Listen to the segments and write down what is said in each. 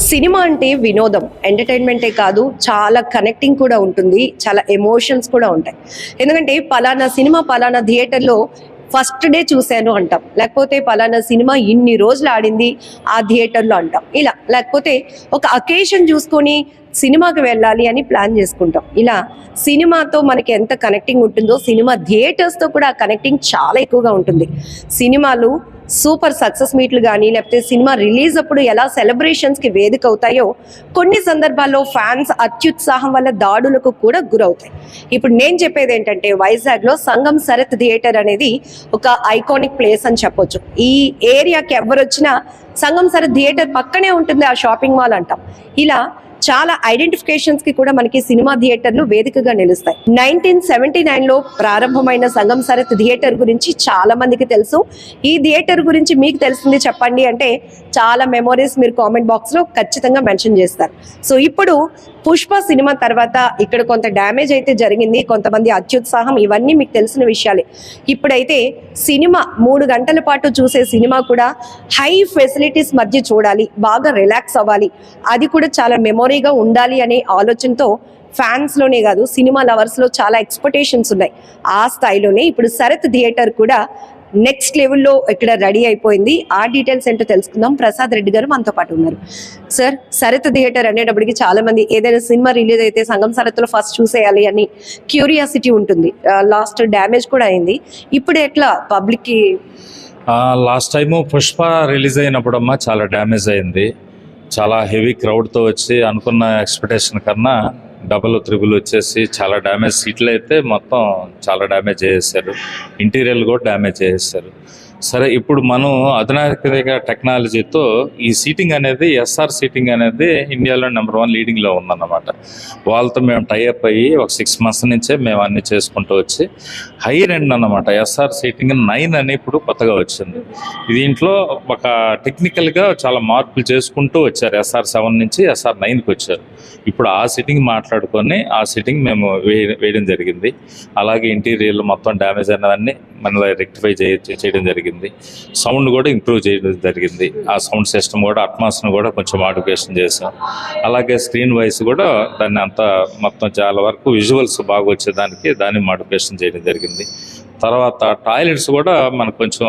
Cinema అంటే వినోదం, ఎంటర్టైన్మెంటే కాదు, చాలా కనెక్టింగ్ కూడా ఉంటుంది, చాలా ఎమోషన్స్ కూడా ఉంటాయి. ఎందుకంటే పలానా సినిమా పలానా థియేటర్లో ఫస్ట్ డే చూశాను అంటాం, లేకపోతే పలానా సినిమా ఇన్ని రోజులు ఆడింది ఆ థియేటర్లో అంటాం. ఇలా లేకపోతే ఒక అకేషన్ చూసుకొని సినిమాకి వెళ్ళాలి అని ప్లాన్ చేసుకుంటాం. ఇలా సినిమాతో మనకి ఎంత కనెక్టింగ్ ఉంటుందో సినిమా థియేటర్స్తో కూడా కనెక్టింగ్ చాలా ఎక్కువగా ఉంటుంది. సినిమాలు సూపర్ సక్సెస్ మీట్లు కానీ లేకపోతే సినిమా రిలీజ్ అప్పుడు ఎలా సెలబ్రేషన్స్కి వేదిక అవుతాయో కొన్ని సందర్భాల్లో ఫ్యాన్స్ అత్యుత్సాహం వల్ల దాడులకు కూడా గురవుతాయి. ఇప్పుడు నేను చెప్పేది ఏంటంటే వైజాగ్లో సంగం శరత్ థియేటర్ అనేది ఒక ఐకానిక్ ప్లేస్ అని చెప్పొచ్చు. ఈ ఏరియాకి ఎవరు వచ్చినా సంగం శరత్ థియేటర్ పక్కనే ఉంటుంది ఆ షాపింగ్ మాల్ అంటాం. ఇలా చాలా ఐడెంటిఫికేషన్స్కి కూడా మనకి సినిమా థియేటర్లు వేదికగా నిలుస్తాయి. 1979లో ప్రారంభమైన సంగం శరత్ థియేటర్ గురించి చాలా మందికి తెలుసు. ఈ థియేటర్ గురించి మీకు తెలిసింది చెప్పండి అంటే చాలా మెమోరీస్ మీరు కామెంట్ బాక్స్లో ఖచ్చితంగా మెన్షన్ చేస్తారు. సో ఇప్పుడు పుష్ప సినిమా తర్వాత ఇక్కడ కొంత డ్యామేజ్ అయితే జరిగింది, కొంతమంది అత్యుత్సాహం, ఇవన్నీ మీకు తెలిసిన విషయాలే. ఇప్పుడైతే సినిమా 3 గంటల పాటు చూసే సినిమా కూడా హై ఫెసిలిటీస్ మధ్య చూడాలి, బాగా రిలాక్స్ అవ్వాలి, అది కూడా చాలా మెమొరీగా ఉండాలి అనే ఆలోచనతో ఫ్యాన్స్లోనే కాదు సినిమా లవర్స్లో చాలా ఎక్స్పెక్టేషన్స్ ఉన్నాయి. ఆ స్థాయిలోనే ఇప్పుడు శరత్ థియేటర్ కూడా నెక్స్ట్ లెవెల్లో ఇక్కడ రెడీ అయిపోయింది. ఆ డీటెయిల్స్ ఏంటో తెలుసుకుందాం. ప్రసాద్ రెడ్డి గారు మనతో పాటు ఉన్నారు. సార్, శరత్ థియేటర్ అనేటప్పటికి చాలా మంది ఏదైనా సినిమా రిలీజ్ అయితే సంగం శరత్లో ఫస్ట్ చూసేయాలి అని క్యూరియాసిటీ ఉంటుంది. లాస్ట్ డ్యామేజ్ కూడా అయింది. ఇప్పుడు ఎట్లా పబ్లిక్కి? లాస్ట్ టైము పుష్ప రిలీజ్ అయినప్పుడు అమ్మా చాలా డ్యామేజ్ అయింది. చాలా హెవీ క్రౌడ్తో వచ్చి అనుకున్న ఎక్స్పెక్టేషన్ కన్నా డబుల్ త్రిబుల్ వచ్చేసి చాలా డ్యామేజ్, సీట్లు అయితే మొత్తం చాలా డ్యామేజ్ చేసేసారు, ఇంటీరియర్ కూడా డ్యామేజ్ చేసేసారు. సరే, ఇప్పుడు మనం అధునాతన టెక్నాలజీతో ఈ సీటింగ్ అనేది ఎస్ఆర్ సీటింగ్ అనేది ఇండియాలో నెంబర్ 1 లీడింగ్లో ఉందన్నమాట. వాళ్ళతో మేము టైఅప్ అయ్యి ఒక 6 months నుంచే మేము అన్ని చేసుకుంటూ వచ్చి హై ఎండ్ అన్నమాట. ఎస్ఆర్ సీటింగ్ 9 అని ఇప్పుడు కొత్తగా వచ్చింది. దీంట్లో ఒక టెక్నికల్గా చాలా మార్పులు చేసుకుంటూ వచ్చారు. ఎస్ఆర్ 7 నుంచి ఎస్ఆర్ 9కి వచ్చారు. ఇప్పుడు ఆ సీటింగ్ మాట్లాడుకొని ఆ సీటింగ్ మేము వేయడం జరిగింది. అలాగే ఇంటీరియర్ మొత్తం డ్యామేజ్ అయినవన్నీ మన రెక్టిఫై చేయడం జరిగింది. సౌండ్ కూడా ఇంప్రూవ్ చేయడం జరిగింది. ఆ సౌండ్ సిస్టమ్ కూడా అట్మాస్ను కూడా కొంచెం మాడిఫికేషన్ చేసాం. అలాగే స్క్రీన్ వైస్ కూడా దాన్ని అంతా మొత్తం చాలా వరకు విజువల్స్ బాగా వచ్చేదానికి దాన్ని మాడిఫికేషన్ చేయడం జరిగింది. తర్వాత టాయిలెట్స్ కూడా మనకు కొంచెం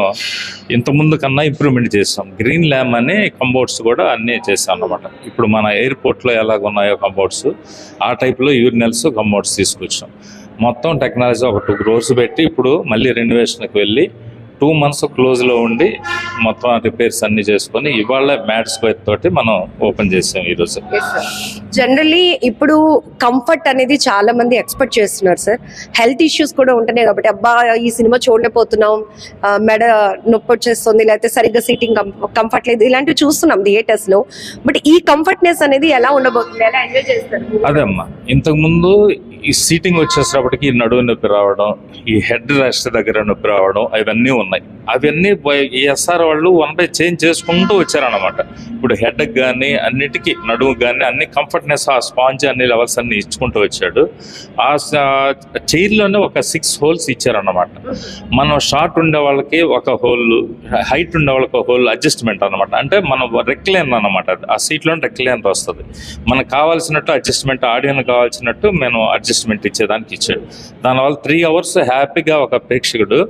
ఇంతకుముందు కన్నా ఇంప్రూవ్మెంట్ చేసాం. గ్రీన్ ల్యామ్ అని కంబోర్డ్స్ కూడా అన్నీ చేసాం అన్నమాట. ఇప్పుడు మన ఎయిర్పోర్ట్లో ఎలాగ ఉన్నాయో కంబోర్డ్స్, ఆ టైప్లో యూరినల్స్ కంబోర్డ్స్ తీసుకొచ్చాం. మొత్తం టెక్నాలజీ ఒక 2 crores పెట్టి ఇప్పుడు మళ్ళీ రెనోవేషన్కి వెళ్ళి 2 months క్లోజ్లో ఉండి మొత్తం రిపేర్స్ అన్ని చేసుకొని ఇవాళ మ్యాట్ స్క్వేర్ తోటి మనం ఓపెన్ చేసాం ఈరోజు. జనరల్లీ ఇప్పుడు కంఫర్ట్ అనేది చాలా మంది ఎక్స్పెక్ట్ చేస్తున్నారు సార్. హెల్త్ ఇష్యూస్ కూడా ఉంటున్నాయి కాబట్టి అబ్బా ఈ సినిమా చూడలేకపోతున్నాం, మెడ నొప్పి వచ్చేస్తుంది, లేకపోతే సరిగ్గా సీటింగ్ కంఫర్ట్ లేదు, ఇలాంటివి చూస్తున్నాం థియేటర్స్లో. బట్ ఈ కంఫర్ట్నెస్ అనేది ఎలా ఉండబోతుంది, ఎలా ఎంజాయ్ చేస్తారు? అదే అమ్మా, ఇంతకుముందు ఈ సీటింగ్ వచ్చేసేటప్పటికి నడువు నొప్పి రావడం, ఈ హెడ్ రెస్ట్ దగ్గర నొప్పి రావడం, అవన్నీ ఉన్నాయి. అవన్నీ ఎస్ఆర్ వాళ్ళు 1 by చేంజ్ చేసుకుంటూ వచ్చారన్నమాట. ఇప్పుడు హెడ్కి కానీ అన్నిటికీ నడుముకి కానీ అన్ని కంఫర్ట్నెస్, ఆ స్పాంజ్ అన్ని లెవెల్స్ అన్ని ఇచ్చుకుంటూ వచ్చాడు. ఆ చైర్లోనే ఒక 6 holes ఇచ్చారన్నమాట. మనం షార్ట్ ఉండే వాళ్ళకి ఒక హోల్, హైట్ ఉండే వాళ్ళకి ఒక హోల్ అడ్జస్ట్మెంట్ అనమాట. అంటే మనం రెక్లైన్ అనమాట, ఆ సీట్లో రెక్లైన్ వస్తుంది. మనకు కావాల్సినట్టు అడ్జస్ట్మెంట్, ఆడియన్ కావాల్సినట్టు మేము అడ్జస్ట్మెంట్ ఇచ్చేదానికి ఇచ్చాడు. దానివల్ల 3 hours హ్యాపీగా ఒక ప్రేక్షకుడు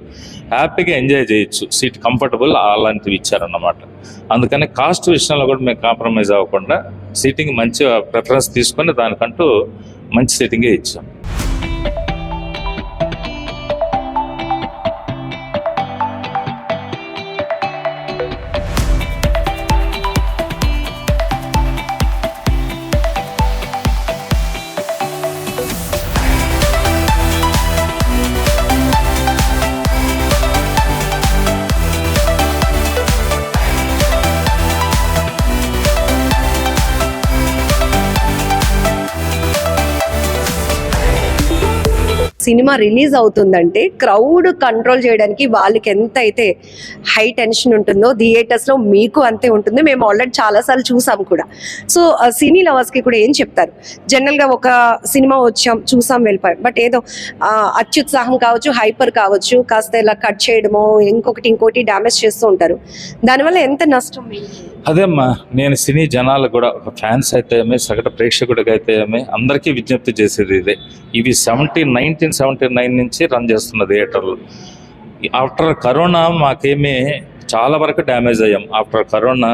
హ్యాపీగా ఎంజాయ్ చేయొచ్చు. సీట్ కంఫర్టబుల్ అలాంటివి ఇచ్చారన్నమాట. అందుకని కాస్ట్ విషయంలో కూడా మేము కాంప్రమైజ్ అవ్వకుండా సీటింగ్ మంచి ప్రిఫరెన్స్ తీసుకొని దానికంటూ మంచి సీటింగే ఇచ్చాం. సినిమా రిలీజ్ అవుతుందంటే క్రౌడ్ కంట్రోల్ చేయడానికి వాళ్ళకి ఎంత అయితే హై టెన్షన్ ఉంటుందో థియేటర్స్లో మీకు అంతే ఉంటుంది. మేము ఆల్రెడీ చాలాసార్లు చూసాం కూడా. సో సినీ లవర్స్కి కూడా ఏం చెప్తారు? జనరల్గా ఒక సినిమా వచ్చాం, చూసాం, వెళ్ళిపోయాం, బట్ ఏదో అత్యుత్సాహం కావచ్చు, హైపర్ కావచ్చు, కాస్త ఇలా కట్ చేయడమో ఇంకోటి డ్యామేజ్ చేస్తూ ఉంటారు. దానివల్ల ఎంత నష్టం? అదేమ్మా, నేను సినీ జనాలు కూడా ఫ్యాన్స్ అయితే ఏమి, సగటు ప్రేక్షకుడికి అయితే ఏమి, అందరికీ విజ్ఞప్తి చేసేది ఇదే. ఇవి 1979 నుంచి రన్ చేస్తున్న థియేటర్లు. ఆఫ్టర్ కరోనా మాకేమీ చాలా వరకు డ్యామేజ్ అయ్యాం. ఆఫ్టర్ కరోనా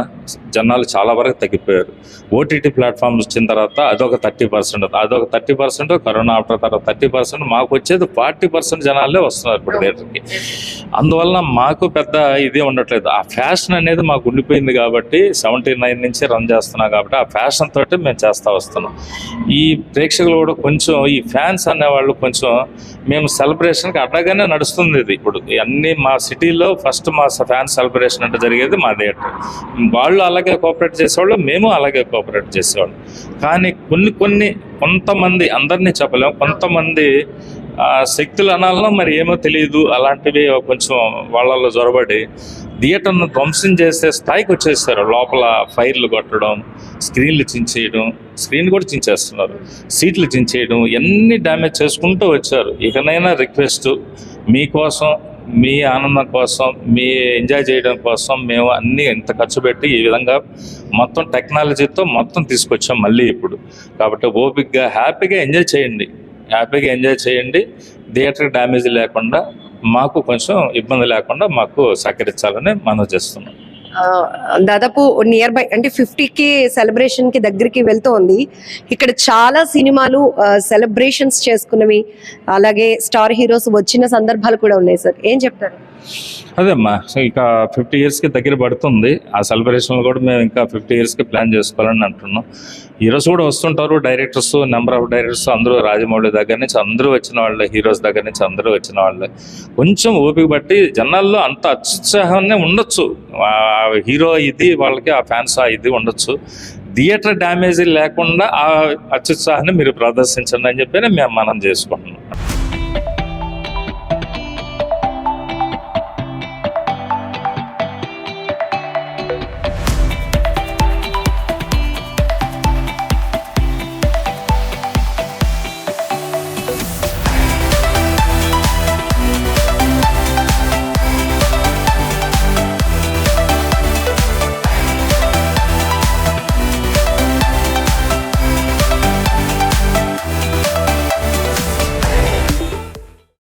జనాలు చాలా వరకు తగ్గిపోయారు. ఓటీటీ ప్లాట్ఫామ్స్ వచ్చిన తర్వాత అదొక 30%, కరోనా ఆఫ్టర్ తర్వాత 30%, మాకు వచ్చేది 40% జనాలే వస్తున్నారు ఇప్పుడు థియేటర్కి. అందువల్ల మాకు పెద్ద ఇది ఉండట్లేదు. ఆ ఫ్యాషన్ అనేది మాకు ఉండిపోయింది కాబట్టి 79 నుంచి రన్ చేస్తున్నాం కాబట్టి ఆ ఫ్యాషన్ తోటి మేము చేస్తూ వస్తున్నాం. ఈ ప్రేక్షకులు కూడా కొంచెం, ఈ ఫ్యాన్స్ అనేవాళ్ళు కొంచెం, మేము సెలబ్రేషన్కి అడ్డగానే నడుస్తుంది ఇది. ఇప్పుడు అన్ని మా సిటీలో ఫస్ట్ మా ఫ్యాన్స్ సెలబ్రేషన్ అంటే జరిగేది మా థియేటర్. వాళ్ళు అలాగే కోఆపరేట్ చేసేవాళ్ళు, మేము అలాగే కోఆపరేట్ చేసేవాళ్ళు. కానీ కొంతమంది, అందరినీ చెప్పలేము, కొంతమంది శక్తులు అనాలనో మరి ఏమో తెలియదు, అలాంటివి కొంచెం వాళ్ళల్లో జొరబడి థియేటర్ను ధ్వంసం చేసే స్థాయికి వచ్చేసారు. లోపల ఫైర్లు కొట్టడం, స్క్రీన్లు చించేయడం, స్క్రీన్ కూడా చించేస్తున్నారు, సీట్లు చించేయడం, ఎన్ని డ్యామేజ్ చేసుకుంటూ వచ్చారు. ఇకనైనా రిక్వెస్ట్, మీకోసం, మీ ఆనందం కోసం, మీ ఎంజాయ్ చేయడం కోసం మేము అన్నీ ఇంత ఖర్చు పెట్టి ఈ విధంగా మొత్తం టెక్నాలజీతో మొత్తం తీసుకొచ్చాం మళ్ళీ ఇప్పుడు. కాబట్టి ఓపిక్గా హ్యాపీగా ఎంజాయ్ చేయండి. థియేటర్ డ్యామేజ్ లేకుండా, మాకు కొంచెం ఇబ్బంది లేకుండా మాకు సహకరించాలని మనం చేస్తున్నాం. దాదాపు నియర్ బై అంటే 50కి సెలబ్రేషన్ కి దగ్గరికి వెళ్తోంది. ఇక్కడ చాలా సినిమాలు సెలబ్రేషన్స్ చేసుకున్నవి, అలాగే స్టార్ హీరోస్ వచ్చిన సందర్భాలు కూడా ఉన్నాయి సార్. ఏం చెప్తారు? అదేమ్మా, ఇక 50 ఇయర్స్కి దగ్గర పడుతుంది. ఆ సెలబ్రేషన్లు కూడా మేము ఇంకా 50 ఇయర్స్కి ప్లాన్ చేసుకోవాలని అంటున్నాం. హీరోస్ కూడా వస్తుంటారు, డైరెక్టర్స్, నెంబర్ ఆఫ్ డైరెక్టర్స్ అందరూ, రాజమౌళి దగ్గర నుంచి అందరూ వచ్చిన వాళ్ళే, హీరోస్ దగ్గర నుంచి అందరూ వచ్చిన వాళ్ళే. కొంచెం ఓపిక బట్టి జనాల్లో అంత అత్యుత్సాహాన్ని ఉండొచ్చు. హీరో ఇది వాళ్ళకి, ఆ ఫ్యాన్స్ ఇది ఉండొచ్చు. థియేటర్ డ్యామేజ్ లేకుండా ఆ అత్యుత్సాహాన్ని మీరు ప్రదర్శించండి అని చెప్పి మేము మనం చేసుకుంటున్నాం.